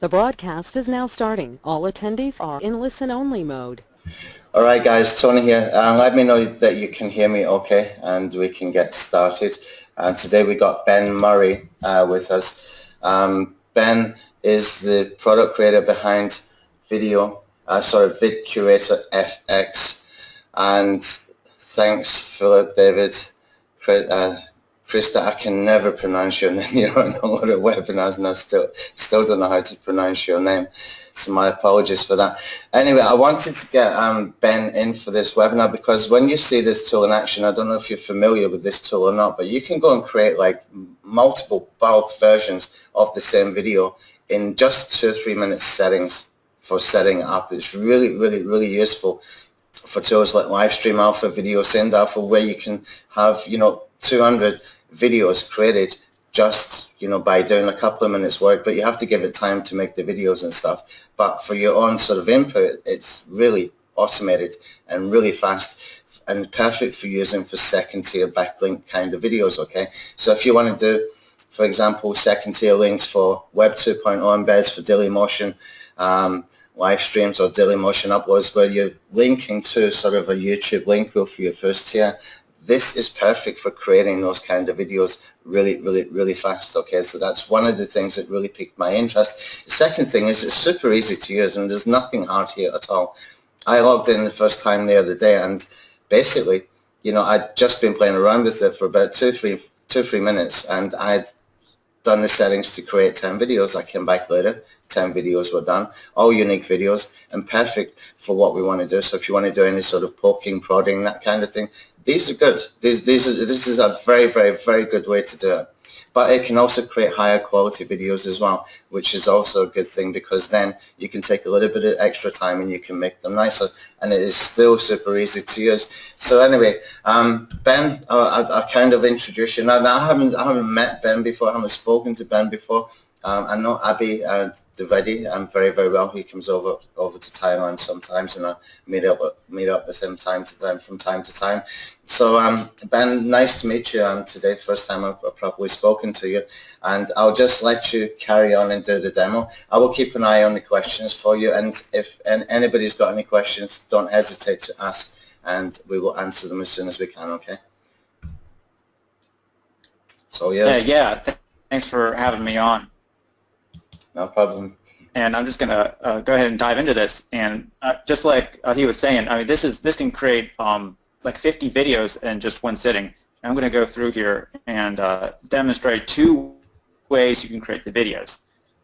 The broadcast is now starting. All attendees are in listen-only mode. All right, guys, Tony here. Let me know that you can hear me okay, and we can get started. Today we got Ben Murray with us. Ben is the product creator behind VidCurator FX. And thanks, Philip, David, Krista, I can never pronounce your name. You're on a lot of webinars and I still don't know how to pronounce your name. So my apologies for that. Anyway, I wanted to get Ben in for this webinar because when you see this tool in action, I don't know if you're familiar with this tool or not, but you can go and create like multiple bulk versions of the same video in just 2 or 3 minutes settings for setting it up. It's really useful for tools like Livestream Alpha, Video Send Alpha, where you can have, 200 videos created just, by doing a couple of minutes work, but you have to give it time to make the videos and stuff. But for your own sort of input, it's really automated and really fast and perfect for using for second tier backlink kind of videos, okay? So if you want to do, for example, second tier links for Web 2.0 embeds for Dailymotion, live streams or Dailymotion uploads where you're linking to sort of a YouTube link rule for your first tier, this is perfect for creating those kind of videos really fast, okay? So that's one of the things that really piqued my interest. The second thing is it's super easy to use and there's nothing hard here at all. I logged in the first time the other day and basically, I'd just been playing around with it for about two, three minutes and I'd done the settings to create 10 videos. I came back later, 10 videos were done, all unique videos and perfect for what we want to do. So if you want to do any sort of poking, prodding, that kind of thing, these are good. This is a very good way to do it. But it can also create higher quality videos as well, which is also a good thing because then you can take a little bit of extra time and you can make them nicer, and it is still super easy to use. So anyway, Ben, I kind of introduce you. Now I haven't met Ben before. I haven't spoken to Ben before. I know Abby Dwivedi very well. He comes over to Thailand sometimes, and I meet up with him from time to time. So Ben, nice to meet you today. First time I've properly spoken to you, and I'll just let you carry on and do the demo. I will keep an eye on the questions for you, and if anybody's got any questions, don't hesitate to ask, and we will answer them as soon as we can. Okay? So yeah. Thanks for having me on. No problem. And I'm just going to go ahead and dive into this. And just like he was saying, I mean, this can create like 50 videos in just one sitting. And I'm going to go through here and demonstrate 2 ways you can create the videos.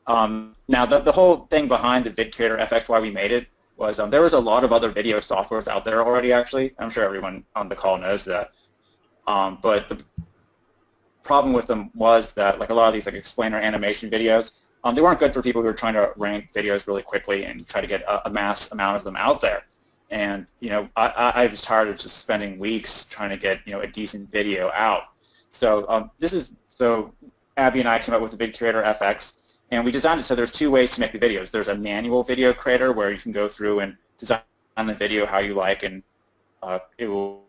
Now, the whole thing behind the VidCurator FX, why we made it, was there was a lot of other video softwares out there already, actually. I'm sure everyone on the call knows that. But the problem with them was that, like a lot of these like explainer animation videos, they weren't good for people who were trying to rank videos really quickly and try to get a mass amount of them out there. And I was tired of just spending weeks trying to get a decent video out. So Abby and I came up with the VidCurator FX, and we designed it so there's 2 ways to make the videos. There's a manual video creator where you can go through and design the video how you like, and it will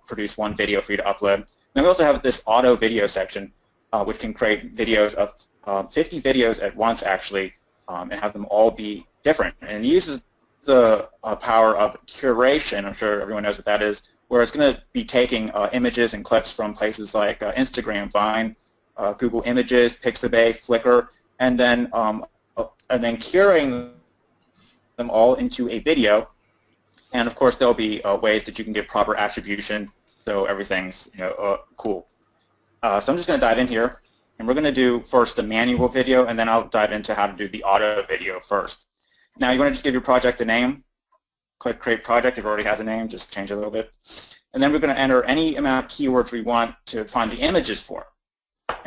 produce one video for you to upload. And then we also have this auto video section, which can create videos of 50 videos at once, actually, and have them all be different. And it uses the power of curation. I'm sure everyone knows what that is, where it's going to be taking images and clips from places like Instagram, Vine, Google Images, Pixabay, Flickr, and then curating them all into a video. And of course, there'll be ways that you can get proper attribution, so everything's cool. So I'm just going to dive in here. And we're going to do first the manual video, and then I'll dive into how to do the auto video first. Now, you want to just give your project a name. Click Create Project. If it already has a name, just change it a little bit. And then we're going to enter any amount of keywords we want to find the images for.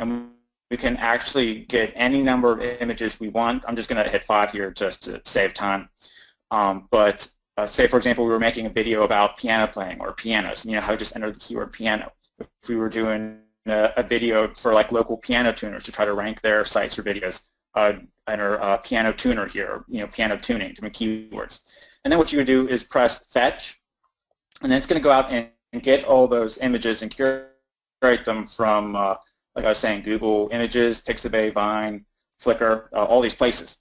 And we can actually get any number of images we want. I'm just going to hit 5 here just to save time. Say, for example, we were making a video about piano playing or pianos. How to just enter the keyword piano. If we were doing a video for like local piano tuners to try to rank their sites or videos, enter piano tuner here, piano tuning, different keywords. And then what you would do is press fetch, and then it's going to go out and get all those images and curate them from, like I was saying, Google Images, Pixabay, Vine, Flickr, all these places.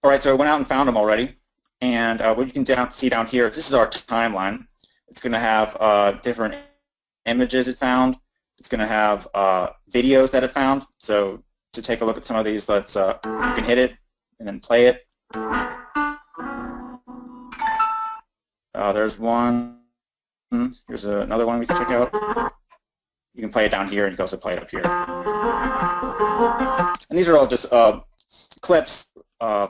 All right, so I went out and found them already. And what you can see down here is this is our timeline. It's going to have different images it found. It's going to have videos that it found. So to take a look at some of these, let's you can hit it and then play it. There's one. Here's another one we can check out. You can play it down here, and you can also play it up here. And these are all just clips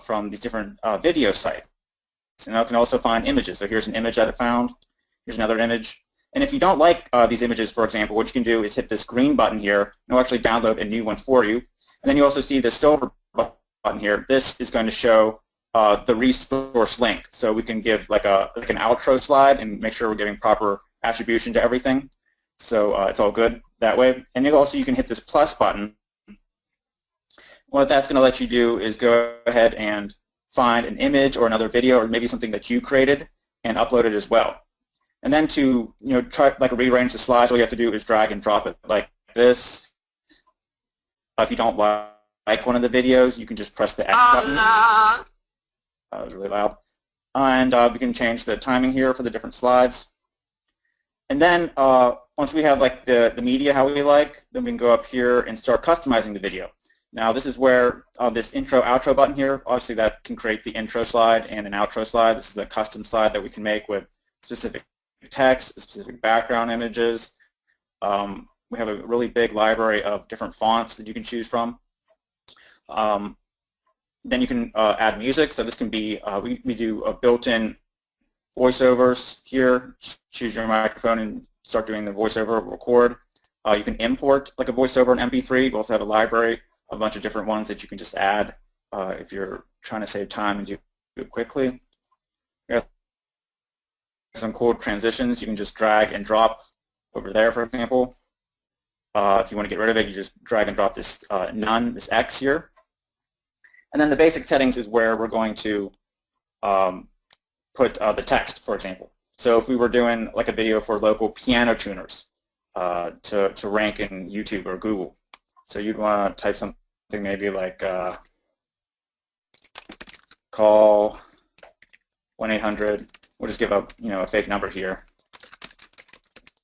from these different video sites. And I can also find images. So here's an image that it found. Here's another image. And if you don't like these images, for example, what you can do is hit this green button here, and it'll actually download a new one for you. And then you also see the silver button here. This is going to show the resource link. So we can give like an outro slide and make sure we're giving proper attribution to everything. So it's all good that way. And you can hit this plus button. What that's going to let you do is go ahead and find an image or another video or maybe something that you created and upload it as well. And then to try like rearrange the slides, all you have to do is drag and drop it like this. If you don't like one of the videos, you can just press the X button. That was really loud. And we can change the timing here for the different slides. And then once we have like the media how we like, then we can go up here and start customizing the video. Now this is where this intro outro button here, obviously that can create the intro slide and an outro slide. This is a custom slide that we can make with specific text, specific background images. We have a really big library of different fonts that you can choose from. Then you can add music. So this can be, we do a built-in voiceovers here. Just choose your microphone and start doing the voiceover record. You can import like a voiceover in MP3. We also have a library, a bunch of different ones that you can just add if you're trying to save time and do it quickly. We have some cool transitions. You can just drag and drop over there, for example. If you want to get rid of it, you just drag and drop this none, this X here. And then the basic settings is where we're going to put the text, for example. So if we were doing like a video for local piano tuners to rank in YouTube or Google, so you'd want to type something maybe like call 1-800. We'll just give up a fake number here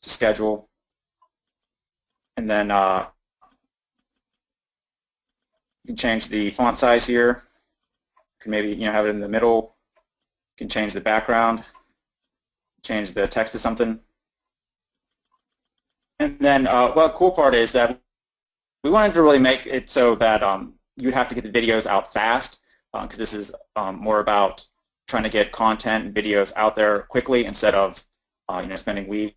to schedule, and then you can change the font size here. You can maybe have it in the middle. You can change the background, change the text to something, and then well, the cool part is that we wanted to really make it so that you'd have to get the videos out fast, because this is more about trying to get content and videos out there quickly instead of spending weeks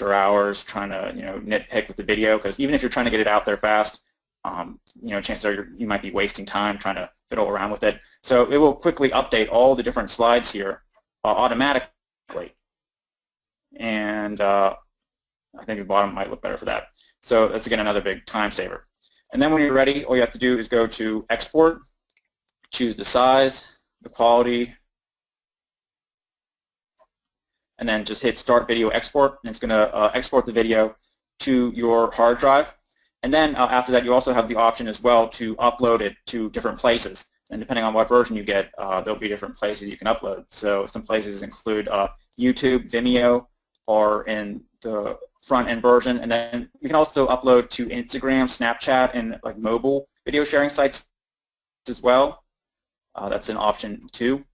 or hours trying to nitpick with the video. Because even if you're trying to get it out there fast, chances are you might be wasting time trying to fiddle around with it. So it will quickly update all the different slides here automatically, and I think the bottom might look better for that. So that's again another big time saver. And then when you're ready, all you have to do is go to export, choose the size, the quality, and then just hit start video export, and it's going to export the video to your hard drive. And then after that, you also have the option as well to upload it to different places. And depending on what version you get, there'll be different places you can upload. So some places include YouTube, Vimeo, or in the front-end version. And then you can also upload to Instagram, Snapchat, and like mobile video sharing sites as well. That's an option too.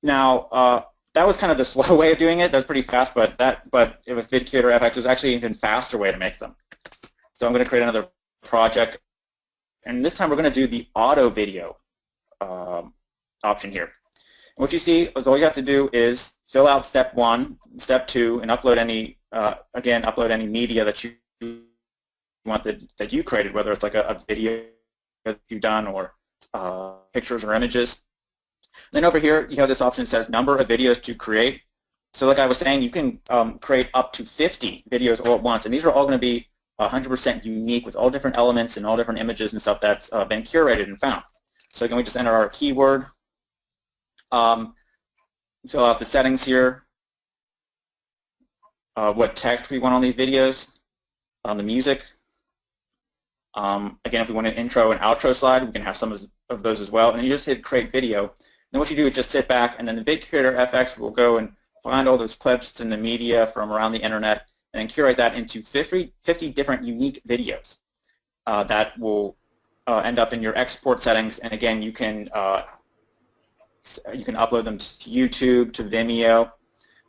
Now, that was kind of the slow way of doing it. That was pretty fast, but with VidCurator FX, there's actually an even faster way to make them. So I'm going to create another project, and this time we're going to do the auto video option here. And what you see is all you have to do is fill out step 1, step 2, and upload any upload any media that you want that you created, whether it's like a video that you've done or pictures or images. Then over here you have this option that says number of videos to create. So like I was saying, you can create up to 50 videos all at once, and these are all going to be 100% unique with all different elements and all different images and stuff that's been curated and found. So can we just enter our keyword, fill out the settings here, what text we want on these videos, the music. Again, if we want an intro and outro slide, we can have some of those as well, and you just hit create video. Then what you do is just sit back, and then the VidCurator FX will go and find all those clips and the media from around the internet and then curate that into 50 different unique videos that will end up in your export settings. And again, you can upload them to YouTube, to Vimeo,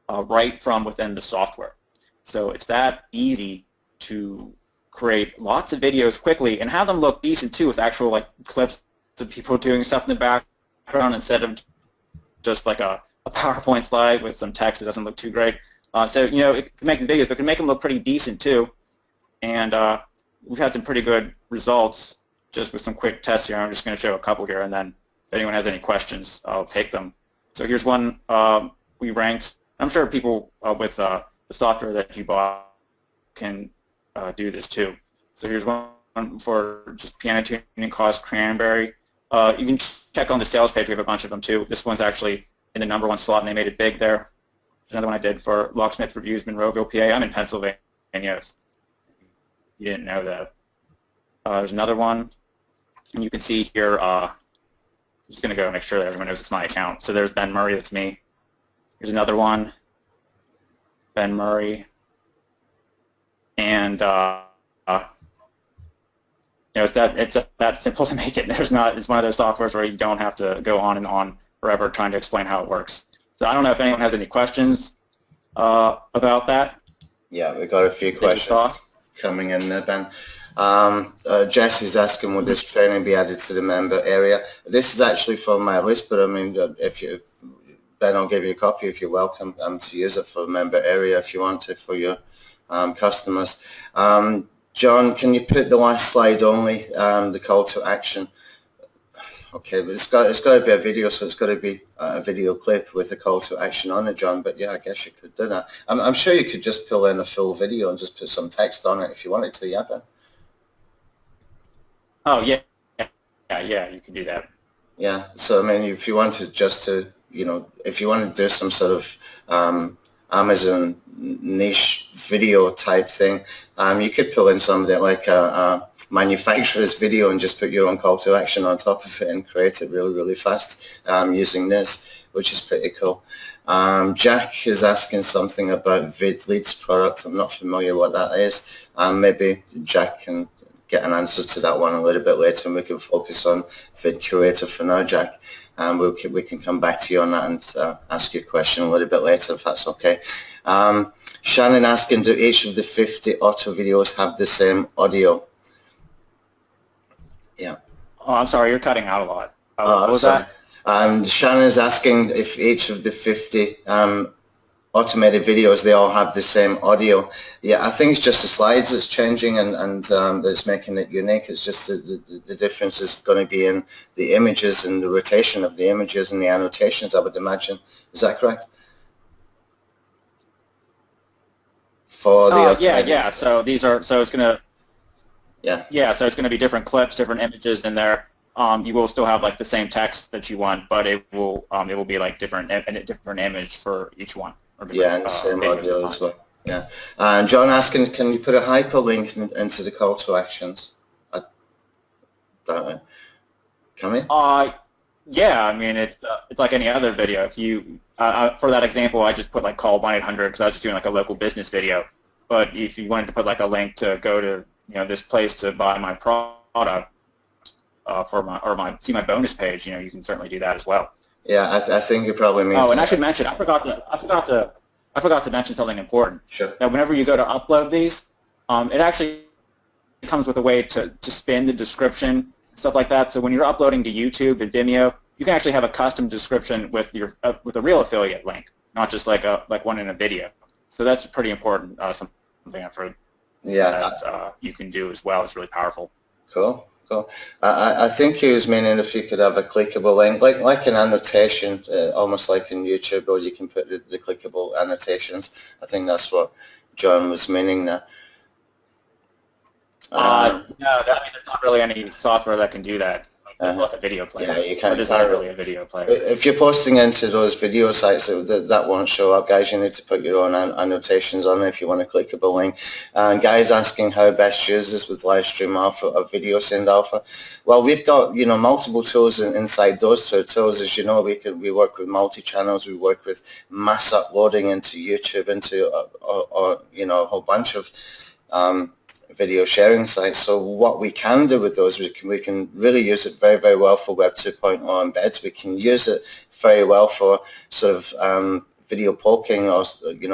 right from within the software. So it's that easy to create lots of videos quickly and have them look decent too, with actual like clips of people doing stuff in the background instead of just like a PowerPoint slide with some text that doesn't look too great. So you know, it can make the videos, but it can make them look pretty decent too. And we've had some pretty good results just with some quick tests here. I'm just going to show a couple here, and then if anyone has any questions, I'll take them. So here's one we ranked. I'm sure people with the software that you bought can do this too. So here's one for just piano tuning cost cranberry. You can check on the sales page. We have a bunch of them too. This one's actually in the #1 slot, and they made it big there. Another one I did for Locksmith Reviews, Monroeville, PA. I'm in Pennsylvania. If you didn't know that. There's another one, and you can see here. I'm just going to go make sure that everyone knows it's my account. So there's Ben Murray. That's me. Here's another one. Ben Murray. And you know, it's that simple to make it. It's one of those softwares where you don't have to go on and on forever trying to explain how it works. So I don't know if anyone has any questions about that. Yeah, we got a few questions coming in there, Ben. Jesse's asking, will this training be added to the member area? This is actually for my list, but I mean, Ben, I'll give you a copy if you're welcome to use it for a member area if you want to for your customers. John, can you put the last slide only, the call to action? Okay, but it's got to be a video, so it's got to be a video clip with a call to action on it, John. But yeah, I guess you could do that. I'm sure you could just pull in a full video and just put some text on it if you wanted to. Yeah, Ben. Oh yeah, you can do that. Yeah. So I mean, if you wanted just to, you know, if you wanted to do some sort of Amazon niche video type thing, you could pull in something like a manufacturer's video and just put your own call to action on top of it and create it really, really fast using this, which is pretty cool. Jack is asking something about VidLeads product. I'm not familiar what that is. Maybe Jack can get an answer to that one a little bit later, and we can focus on VidCurator for now, Jack. We can come back to you on that and ask you a question a little bit later, if that's okay. Shannon asking, do each of the 50 auto videos have the same audio? Yeah. Oh, I'm sorry, you're cutting out a lot. What was that? Shannon's asking if each of the 50 automated videos, they all have the same audio. Yeah, I think it's just the slides that's changing and that's making it unique. It's just the difference is going to be in the images and the rotation of the images and the annotations, I would imagine. Is that correct? For the yeah. So these are it's going to so it's going to be different clips, different images in there. You will still have like the same text that you want, but it will be like different image for each one. Yeah, and the same audio as well. Yeah. And John asking, can you put a hyperlink into the call to actions? I don't know. Can we? Yeah. I mean, it's like any other video. If you for that example, I just put like call 1-800 because I was just doing like a local business video. But if you wanted to put like a link to go to this place to buy my product see my bonus page, you can certainly do that as well. Yeah, I think it probably means. Oh, and I should mention, I forgot to mention something important. Sure. That whenever you go to upload these, it actually comes with a way to spin the description, stuff like that. So when you're uploading to YouTube and Vimeo, you can actually have a custom description with your with a real affiliate link, not just like one in a video. So that's pretty important. Something I've heard. Yeah. That you can do as well. It's really powerful. Cool. Cool. I think he was meaning if you could have a clickable link, like an annotation, almost like in YouTube, or you can put the clickable annotations. I think that's what John was meaning there. No, there's not really any software that can do that. like a video player. Yeah, you can't. But it's not really a video player. If you're posting into those video sites, that won't show up, guys. You need to put your own annotations on if you want a clickable link. And guys asking how best use this with Livestream Alpha or Video Send Alpha. Well, we've got multiple tools inside those two tools. As you know, we work with multi-channels. We work with mass uploading into YouTube, into a whole bunch of video sharing sites. So what we can do with those, we can really use it very, very well for Web 2.0 embeds. We can use it very well for sort of video poking, or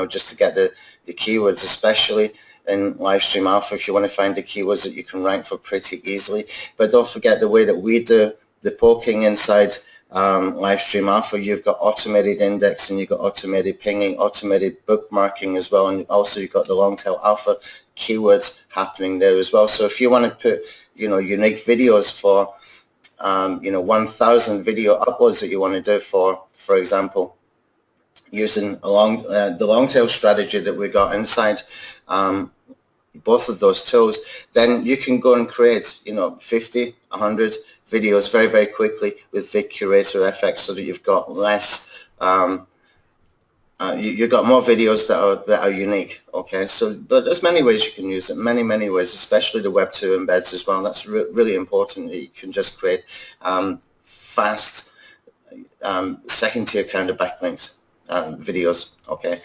just to get the keywords, especially in Livestream Alpha, if you want to find the keywords that you can rank for pretty easily. But don't forget the way that we do the poking inside Livestream Alpha. You've got automated indexing, you've got automated pinging, automated bookmarking as well, and also you've got the long tail alpha keywords happening there as well. So if you want to put unique videos for 1,000 video uploads that you want to do, for example, using the long tail strategy that we got inside both of those tools, then you can go and create 50, 100 videos very, very quickly with VidCurator FX, so that you've got less you've got more videos that are unique. Okay, so but there's many ways you can use it, many ways, especially the Web 2 embeds as well. That's really important that you can just create fast second tier kind of backlinks videos. Okay,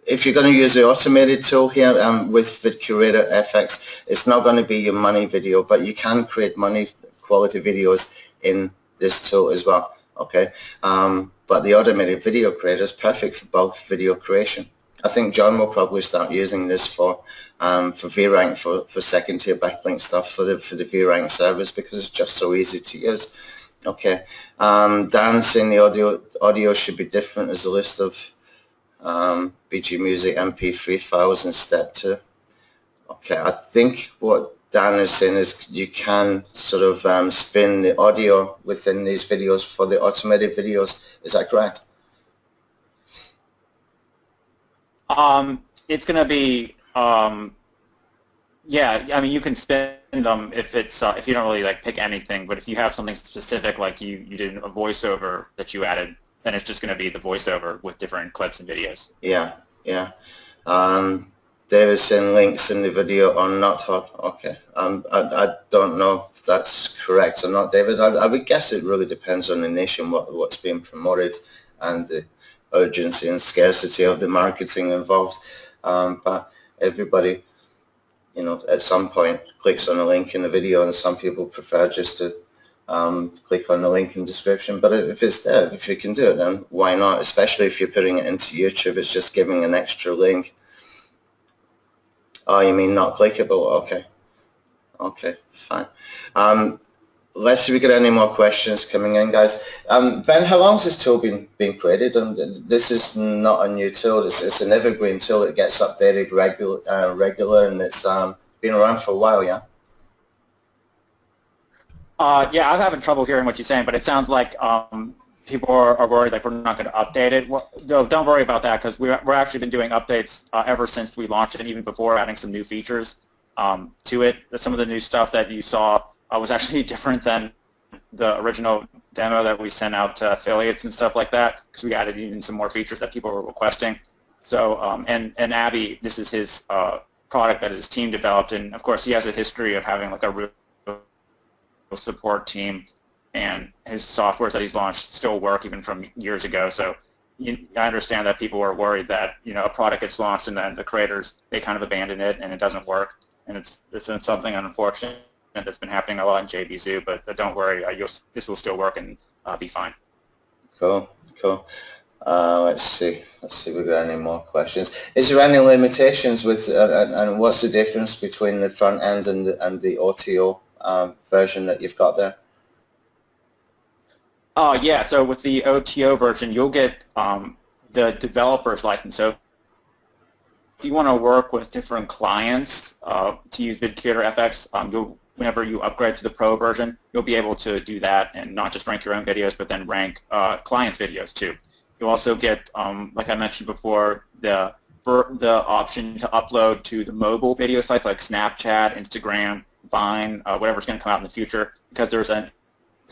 if you're going to use the automated tool here with VidCurator FX, it's not going to be your money video, but you can create money quality videos in this tool as well. Okay, but the automated video creator is perfect for bulk video creation. I think John will probably start using this for VRank, for second tier backlink stuff for the VRank servers, because it's just so easy to use. Okay, Dan saying the audio should be different as a list of BG Music MP3 files in step 2. Okay, I think what Dan is saying is you can sort of spin the audio within these videos for the automated videos. Is that correct? It's going to be, yeah, I mean, you can spin them if it's if you don't really pick anything, but if you have something specific, like you did a voiceover that you added, then it's just going to be the voiceover with different clips and videos. Yeah. David's saying links in the video are not hot. Okay, I don't know if that's correct or not, David. I would guess it really depends on the niche and what's being promoted and the urgency and scarcity of the marketing involved. But everybody, at some point clicks on a link in the video, and some people prefer just to click on the link in the description. But if it's there, if you can do it, then why not? Especially if you're putting it into YouTube, it's just giving an extra link. Oh, you mean not clickable? Okay, fine. Let's see if we get any more questions coming in, guys. Ben, how long has this tool been created? And this is not a new tool. It's an evergreen tool. It gets updated regular, and it's been around for a while, yeah? Yeah, I'm having trouble hearing what you're saying, but it sounds like people are worried we're not going to update it. Well, no, don't worry about that, because we're actually been doing updates ever since we launched it, and even before, adding some new features to it. Some of the new stuff that you saw was actually different than the original demo that we sent out to affiliates and stuff like that, because we added even some more features that people were requesting. So, and Abby, this is his product that his team developed, and of course he has a history of having a real support team, and his softwares that he's launched still work even from years ago. So I understand that people are worried that a product gets launched and then the creators, they kind of abandon it and it doesn't work, and it's something unfortunate that's been happening a lot in JVZoo. But don't worry, this will still work and be fine. Cool. Let's see if we've got any more questions. Is there any limitations with and what's the difference between the front end and the OTO version that you've got there? Yeah, so with the OTO version, you'll get the developer's license. So if you want to work with different clients to use VidCurator FX, whenever you upgrade to the Pro version, you'll be able to do that and not just rank your own videos, but then rank clients' videos too. You'll also get, like I mentioned before, the option to upload to the mobile video sites like Snapchat, Instagram, Vine, whatever's going to come out in the future, because there's a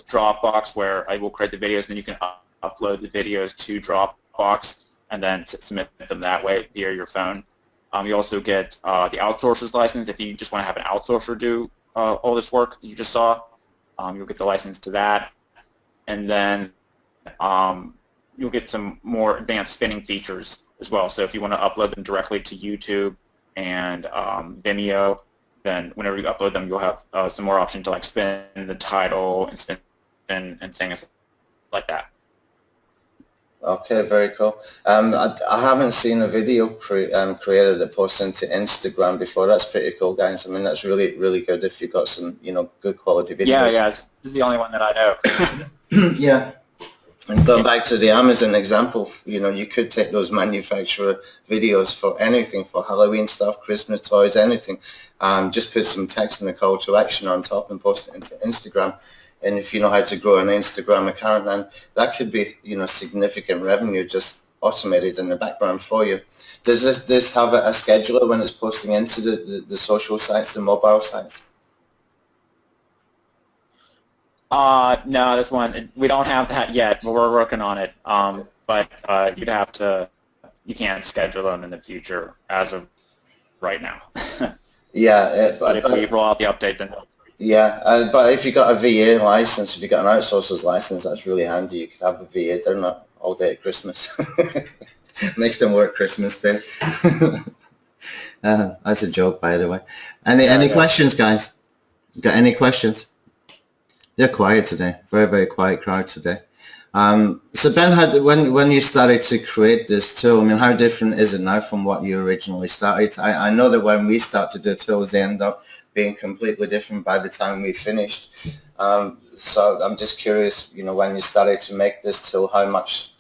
Dropbox where I will create the videos and then you can upload the videos to Dropbox and then submit them that way via your phone. You also get the outsourcer's license if you just want to have an outsourcer do all this work you just saw. You'll get the license to that. And then you'll get some more advanced spinning features as well. So if you want to upload them directly to YouTube and Vimeo, then whenever you upload them, you'll have some more option to like spin the title and spin and things like that. Okay, very cool. I haven't seen a video creator that posts into Instagram before. That's pretty cool, guys. I mean, that's really, really good if you've got some, good quality videos. Yeah, this is the only one that I know. Yeah. And going back to the Amazon example, you could take those manufacturer videos for anything, for Halloween stuff, Christmas toys, anything. Just put some text and a call to action on top and post it into Instagram. And if you know how to grow an Instagram account, then that could be, significant revenue just automated in the background for you. Does this have a scheduler when it's posting into the social sites, the mobile sites? No, this one, we don't have that yet, but we're working on it. But you can't schedule them in the future as of right now. Yeah. But if we roll out the update, then... Yeah, but if you got a VA license, if you got an outsourcer's license, that's really handy. You could have a VA down there all day at Christmas. Make them work Christmas Day. That's a joke, by the way. Any questions, guys? You got any questions? They're quiet today. Very, very quiet crowd today. So Ben, when you started to create this tool, I mean, how different is it now from what you originally started? I know that when we start to do tools, they end up being completely different by the time we finished. So I'm just curious, when you started to make this tool, how much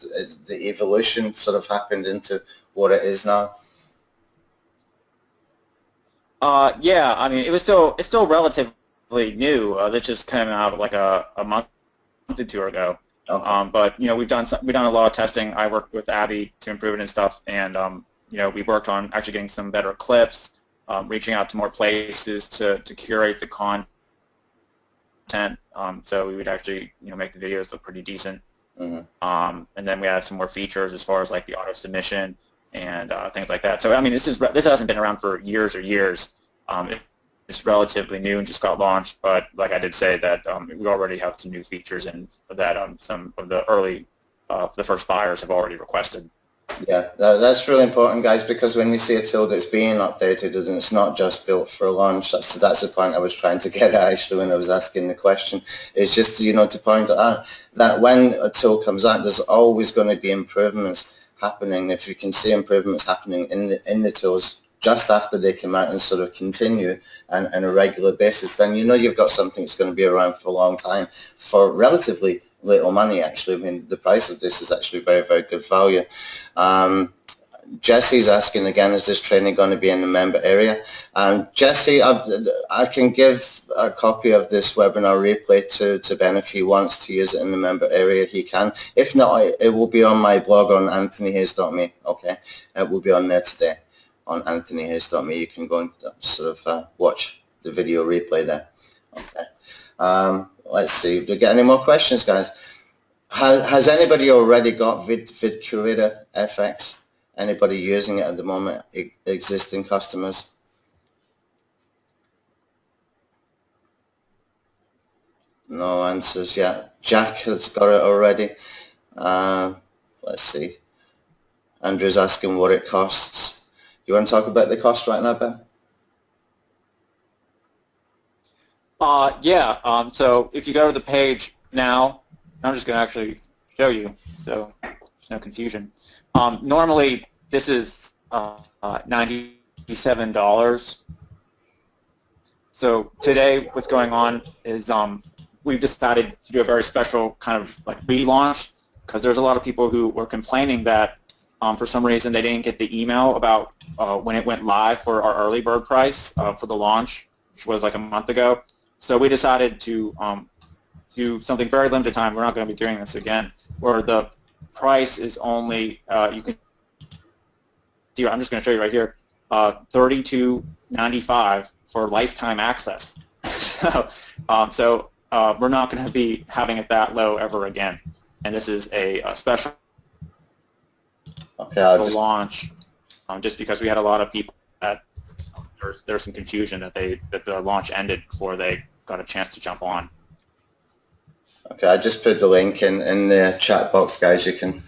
the evolution sort of happened into what it is now? Yeah, I mean, it's still relatively new. That just came out like a month or two ago. Okay. But we've done a lot of testing. I worked with Abby to improve it and stuff, and we worked on actually getting some better clips, reaching out to more places to curate the content. So we would actually make the videos look pretty decent. Mm-hmm. And then we had some more features as far as like the auto submission and things like that. So I mean, this hasn't been around for years or years. It's relatively new and just got launched, but like I did say that we already have some new features and that some of the the first buyers have already requested. Yeah, that's really important, guys, because when you see a tool that's being updated and it's not just built for launch, that's the point I was trying to get at actually when I was asking the question. It's just, to point out that when a tool comes out, there's always going to be improvements happening. If you can see improvements happening in the tools just after they come out and sort of continue on a regular basis, then you've got something that's going to be around for a long time for relatively little money, actually. I mean, the price of this is actually very, very good value. Jesse's asking again, is this training going to be in the member area? Jesse, I can give a copy of this webinar replay to Ben if he wants to use it in the member area. He can. If not, it will be on my blog on anthonyhayes.me. Okay, it will be on there today on anthonyhayes.me. You can go and sort of watch the video replay there. Okay. Let's see. Do we get any more questions, guys? Has anybody already got VidCurator FX? Anybody using it at the moment? Existing customers? No answers yet. Jack has got it already. Let's see. Andrew's asking what it costs. You want to talk about the cost right now, Ben? Yeah, so if you go to the page now, I'm just going to actually show you, so there's no confusion. Normally, this is $97. So today, what's going on is we've decided to do a very special kind of like relaunch, because there's a lot of people who were complaining that for some reason they didn't get the email about when it went live for our early bird price for the launch, which was like a month ago. So we decided to do something very limited time. We're not going to be doing this again, where the price is only, you can see, I'm just going to show you right here, $32.95 for lifetime access. We're not going to be having it that low ever again. And this is a special launch, just because we had a lot of people that there's some confusion that the launch ended before they got a chance to jump on. Okay, I just put the link in the chat box, guys. You can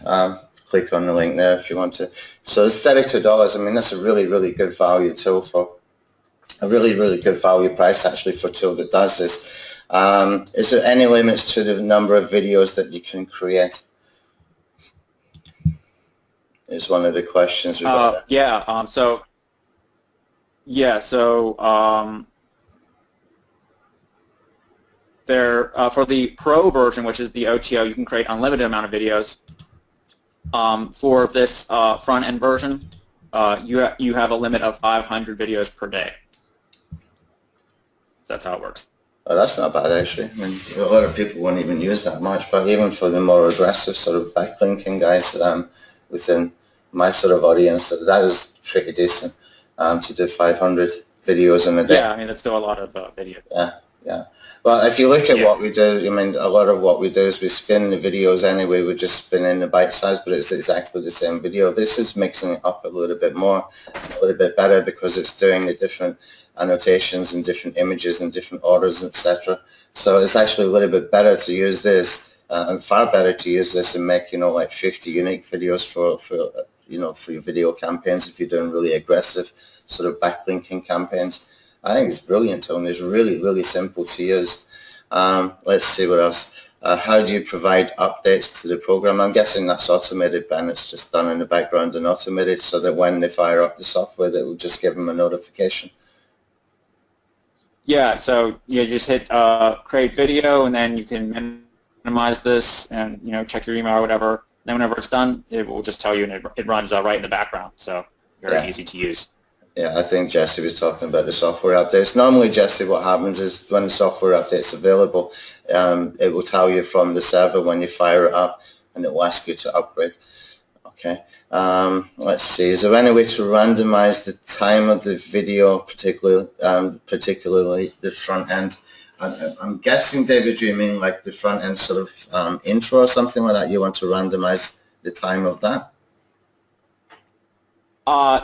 click on the link there if you want to. So it's $32. I mean, that's a really, really good value tool for a really, really good value price actually for a tool that does this. Is there any limits to the number of videos that you can create? Is one of the questions we got. For the Pro version, which is the OTO, you can create unlimited amount of videos. For this front-end version, you have a limit of 500 videos per day. So that's how it works. Oh, that's not bad actually. I mean, a lot of people won't even use that much, but even for the more aggressive sort of backlinking guys within my sort of audience, that is pretty decent to do 500 videos in a day. Yeah, I mean, that's still a lot of video. Yeah. Well, if you look at what we do, I mean, a lot of what we do is we spin the videos anyway. We just spin in the bite size, but it's exactly the same video. This is mixing it up a little bit more, a little bit better, because it's doing the different annotations and different images and different orders, etc. So it's actually a little bit better to use this, and far better to use this and make, like 50 unique videos for your video campaigns if you're doing really aggressive sort of backlinking campaigns. I think it's brilliant, Tony. It's really, really simple to use. Let's see what else. How do you provide updates to the program? I'm guessing that's automated, Ben. It's just done in the background and automated so that when they fire up the software, that will just give them a notification. Yeah, so you just hit create video, and then you can minimize this and check your email or whatever. Then whenever it's done, it will just tell you, and it runs right in the background. So very easy to use. Yeah, I think Jesse was talking about the software updates. Normally, Jesse, what happens is when the software update's available, it will tell you from the server when you fire it up, and it will ask you to upgrade. Okay. Let's see. Is there any way to randomize the time of the video, particularly the front end? I'm guessing, David, you mean like the front end sort of intro or something like that? You want to randomize the time of that?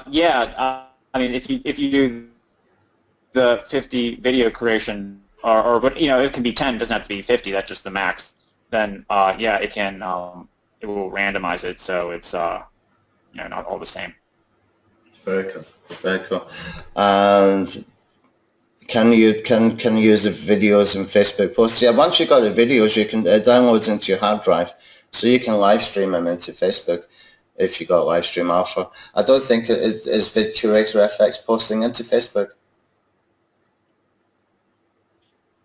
Yeah. I mean, if you do the 50 video creation, or it can be 10. It doesn't have to be 50. That's just the max. Then yeah, it can. It will randomize it, so it's not all the same. Very cool. Very cool. And can you use the videos in Facebook posts? Yeah, once you've got the videos, you can download into your hard drive, so you can live stream them into Facebook. If you got live stream alpha, I don't think is VidCurator FX posting into Facebook.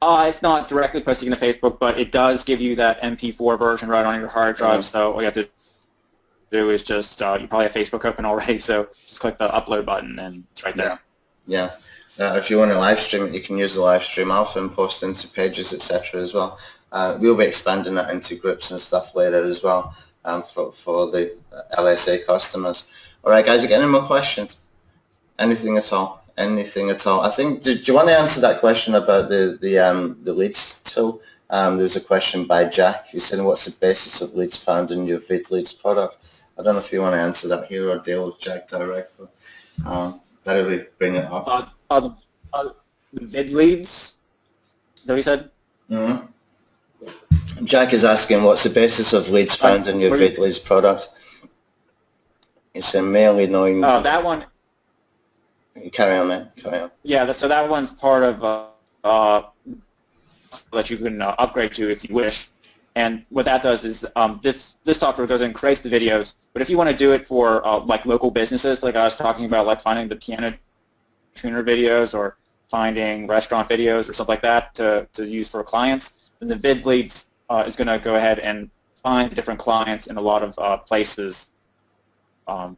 It's not directly posting into Facebook, but it does give you that MP4 version right on your hard drive. So all you have to do is just you probably have Facebook open already, so just click the upload button and it's right there. Yeah. If you want to live stream it, you can use the live stream alpha and post into pages, etc. as well. We'll be expanding that into groups and stuff later as well. For the LSA customers. All right, guys, again, any more questions? Anything at all? Anything at all? I think, do you want to answer that question about the leads tool? There's a question by Jack. He said, what's the basis of leads found in your VidLeads product? I don't know if you want to answer that here or deal with Jack directly. Better we bring it up. The VidLeads? Is that what you said? Mm-hmm. Jack is asking what's the basis of leads found in your VidLeads product. It's a mainly knowing. Oh, that one. Carry on, man. Carry on. Yeah, so that one's part of that you can upgrade to if you wish. And what that does is this software goes in and creates the videos. But if you want to do it for like local businesses, like I was talking about, like finding the piano tuner videos or finding restaurant videos or something like that to use for clients, then the VidLeads is going to go ahead and find different clients in a lot of places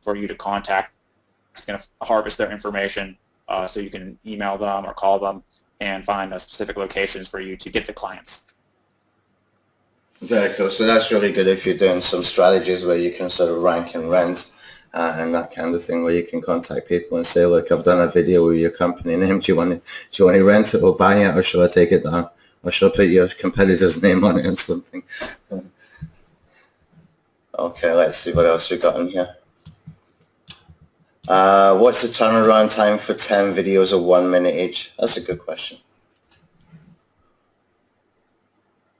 for you to contact. It's going to harvest their information so you can email them or call them and find specific locations for you to get the clients. Very cool. So that's really good if you're doing some strategies where you can sort of rank and rent and that kind of thing, where you can contact people and say, look, I've done a video with your company name. Do you want to rent it or buy it, or shall I take it down, or shall I put your competitor's name on it or something? Okay, let's see what else we got in here. What's the turnaround time for 10 videos of 1 minute each? That's a good question.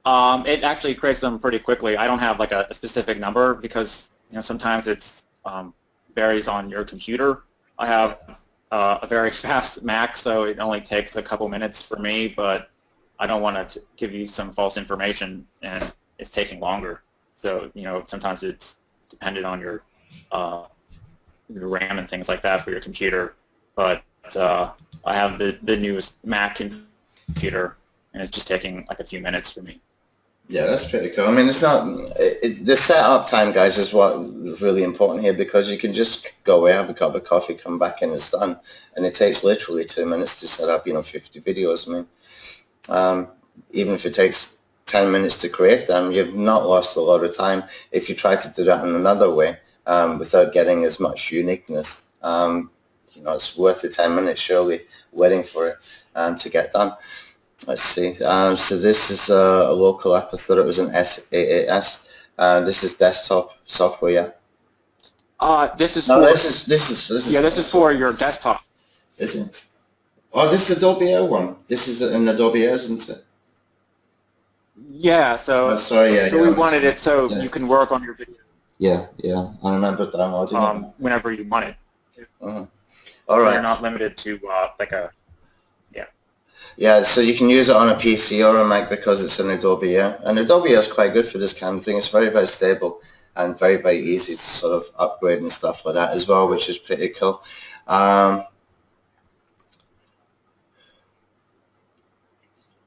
It actually creates them pretty quickly. I don't have like a specific number because sometimes it's varies on your computer. I have a very fast Mac, so it only takes a couple minutes for me, but I don't want to give you some false information and it's taking longer. So sometimes it's dependent on your RAM and things like that for your computer. But I have the newest Mac computer, and it's just taking like a few minutes for me. Yeah, that's pretty cool. I mean, it's not the setup time, guys, is what is really important here, because you can just go away, have a cup of coffee, come back, and it's done. And it takes literally 2 minutes to set up 50 videos. I mean, even if it takes 10 minutes to create them, you've not lost a lot of time. If you try to do that in another way, without getting as much uniqueness, it's worth the 10 minutes surely waiting for it to get done. Let's see. So this is a local app. I thought it was an SaaS. This is desktop software. Yeah. This is This is for your desktop. Is it? Oh, this is Adobe Air one. This is an Adobe Air, isn't it? Yeah. So. Oh, sorry. Yeah. So we wanted it so you can work on your video. Yeah. Yeah. I remember downloading it. Whenever you want it. Uh-huh. All right. You're not limited to like a. Yeah, so you can use it on a PC or a Mac because it's an Adobe Air. And Adobe Air is quite good for this kind of thing. It's very, very stable and very, very easy to sort of upgrade and stuff like that as well, which is pretty cool. All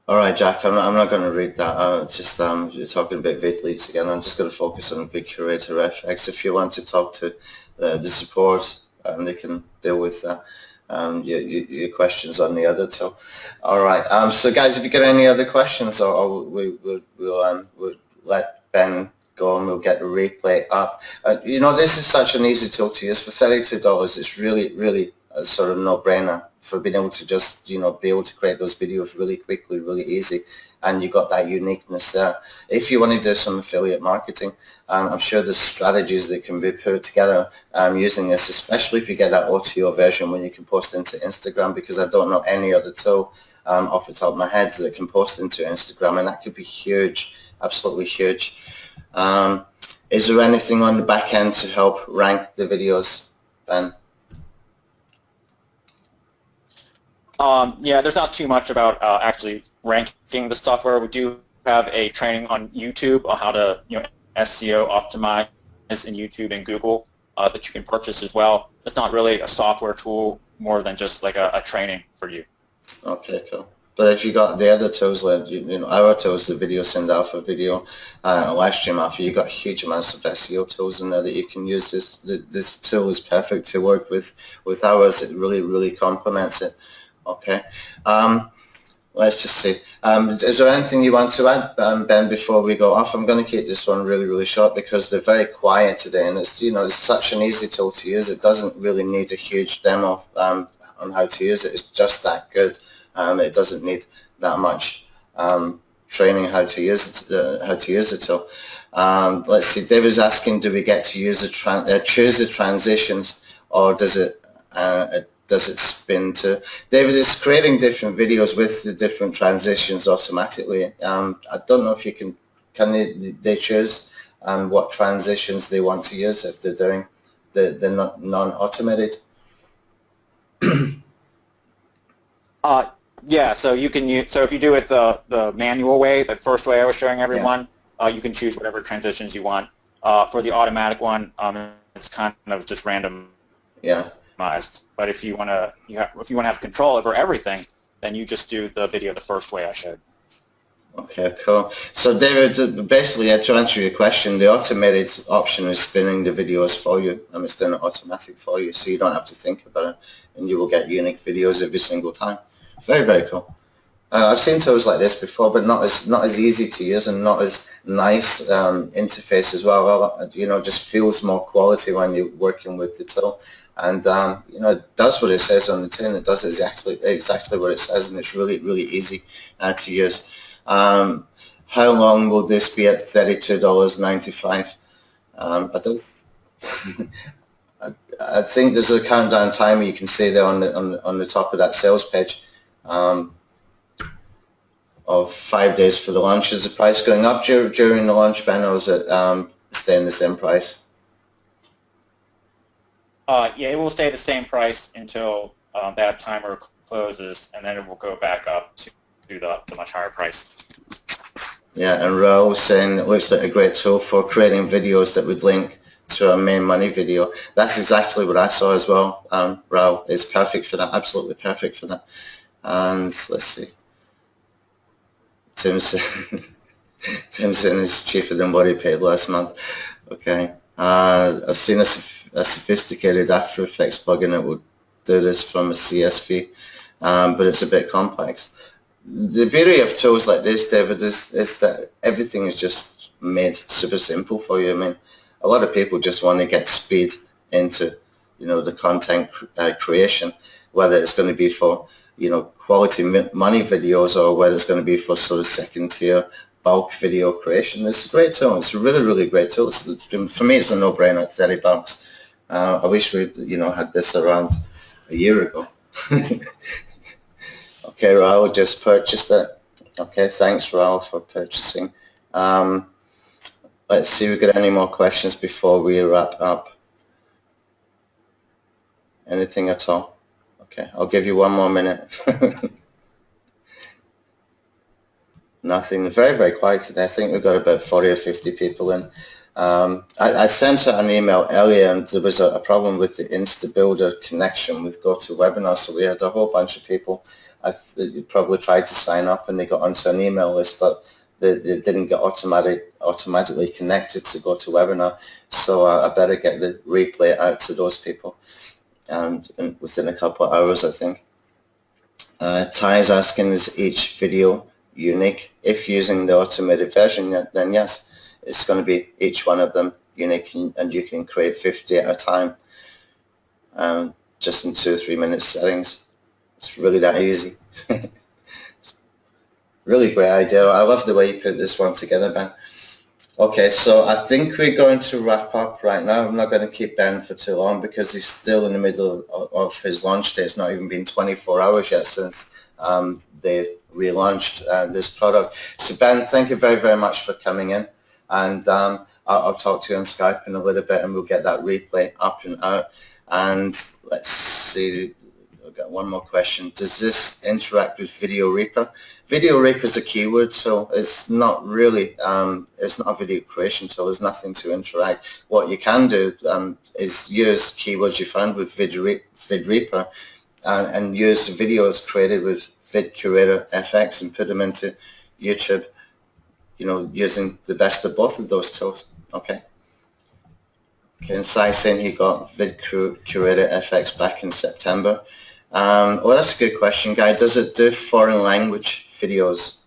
right, Jack, I'm not going to read that. Just you're talking about vid leads again. I'm just going to focus on VidCurator FX. If you want to talk to the support, they can deal with that. Your questions on the other two. All right. So guys, if you get any other questions, or we'll let Ben go and we'll get the replay up. This is such an easy tool to use. For $32, it's really, really a sort of no-brainer for being able to just, be able to create those videos really quickly, really easy. And you got that uniqueness there. If you want to do some affiliate marketing, I'm sure there's strategies that can be put together using this, especially if you get that OTO version when you can post into Instagram, because I don't know any other tool off the top of my head that can post into Instagram, and that could be huge, absolutely huge. Is there anything on the back end to help rank the videos, Ben? Yeah, there's not too much about actually ranking the software. We do have a training on YouTube on how to SEO optimize in YouTube and Google that you can purchase as well. It's not really a software tool, more than just like a training for you. Okay, cool. But if you got the other tools, like our tools, the video send alpha, video live stream alpha, you got huge amounts of SEO tools in there that you can use. This tool is perfect to work with ours. It really, really complements it. Okay. Let's just see. Is there anything you want to add, Ben, before we go off? I'm going to keep this one really, really short because they're very quiet today, and it's it's such an easy tool to use. It doesn't really need a huge demo on how to use it. It's just that good. It doesn't need that much training how to use the tool. Let's see. David's asking, do we get to use choose the transitions, or does it spin to? David is creating different videos with the different transitions automatically. I don't know if you can they choose what transitions they want to use if they're doing the non-automated. Yeah, so you can use, so if you do it the manual way, the first way I was showing everyone, you can choose whatever transitions you want. For the automatic one, it's kind of just random. Yeah. But if you want to, if you want to have control over everything, then you just do the video the first way I showed. Okay, cool. So David, basically, to answer your question, the automated option is spinning the videos for you. It's doing it automatic for you, so you don't have to think about it, and you will get unique videos every single time. Very, very cool. I've seen tools like this before, but not as easy to use and not as nice interface as well. Well, you know, just feels more quality when you're working with the tool, and you know, it does what it says on the tin. It does exactly what it says, and it's really easy to use. How long will this be at $32.95? I don't. I think there's a countdown timer you can see there on the top of that sales page. Of 5 days for the launch. Is the price going up during the launch, Ben, or is it staying the same price? Yeah, it will stay the same price until that timer closes, and then it will go back up to the much higher price. Yeah, and Raoul was saying it looks like a great tool for creating videos that would link to our main money video. That's exactly what I saw as well. Raoul is perfect for that, absolutely perfect for that. And let's see. Timson is cheaper than what he paid last month. Okay. I've seen a sophisticated After Effects plugin that will do this from a CSV, but it's a bit complex. The beauty of tools like this, David, is that everything is just made super simple for you. I mean, a lot of people just want to get speed into, you know, the content creation, whether it's going to be for, you know, quality money videos or whether it's going to be for sort of second tier bulk video creation. It's a great tool. It's a really great tool. For me, it's a no-brainer at $30. I wish we, you know, had this around a year ago. Okay, Raoul just purchased it. Okay, thanks, Raoul, for purchasing. Let's see if we got any more questions before we wrap up. Anything at all? Okay, I'll give you one more minute. Nothing. Very quiet today. I think we've got about 40 or 50 people in. I sent out an email earlier, and there was a problem with the InstaBuilder connection with GoToWebinar, so we had a whole bunch of people. Probably tried to sign up and they got onto an email list, but they didn't get automatically connected to GoToWebinar. So I better get the replay out to those people, and within a couple of hours, I think. Ty is asking, is each video unique? If using the automated version, then yes, it's going to be each one of them unique, and you can create 50 at a time, just in 2 or 3 minute settings. It's really that easy. Really great idea. I love the way you put this one together, Ben. Okay, so I think we're going to wrap up right now. I'm not going to keep Ben for too long because he's still in the middle of his launch day. It's not even been 24 hours yet since they relaunched this product. So Ben, thank you very much for coming in, and I'll talk to you on Skype in a little bit, and we'll get that replay up and out. And let's see, I've got one more question. Does this interact with Video Reaper? Video Reaper is a keyword tool. It's not really, it's not a video creation tool. There's nothing to interact. What you can do is use keywords you found with VidReaper and use videos created with VidCurator FX and put them into YouTube, you know, using the best of both of those tools. Okay. Okay, and Sai saying he got VidCurator FX back in September. Well, that's a good question, Guy. Does it do foreign language videos?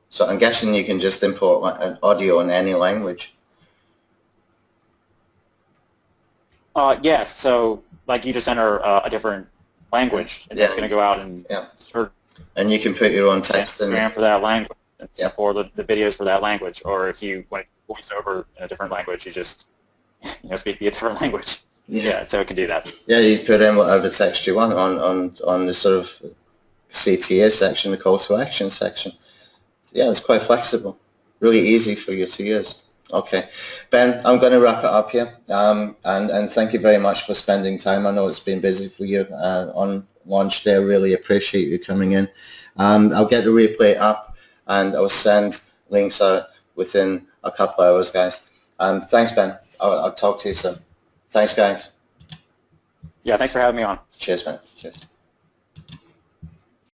So I'm guessing you can just import an audio in any language. Yes, so like you just enter a different language, and it's going to go out and search. And you can put your own text in for that language, or the videos for that language, or if you want to voice over in a different language, you just speak the different language. Yeah, so it can do that. Yeah, you put in whatever text you want on the sort of CTA section, the call to action section. Yeah, it's quite flexible. Really easy for you to use. Okay. Ben, I'm going to wrap it up here. And thank you very much for spending time. I know it's been busy for you on launch day. I really appreciate you coming in. I'll get the replay up and I'll send links out within a couple hours, guys. Thanks, Ben. I'll talk to you soon. Thanks, guys. Yeah, thanks for having me on. Cheers, man. Cheers.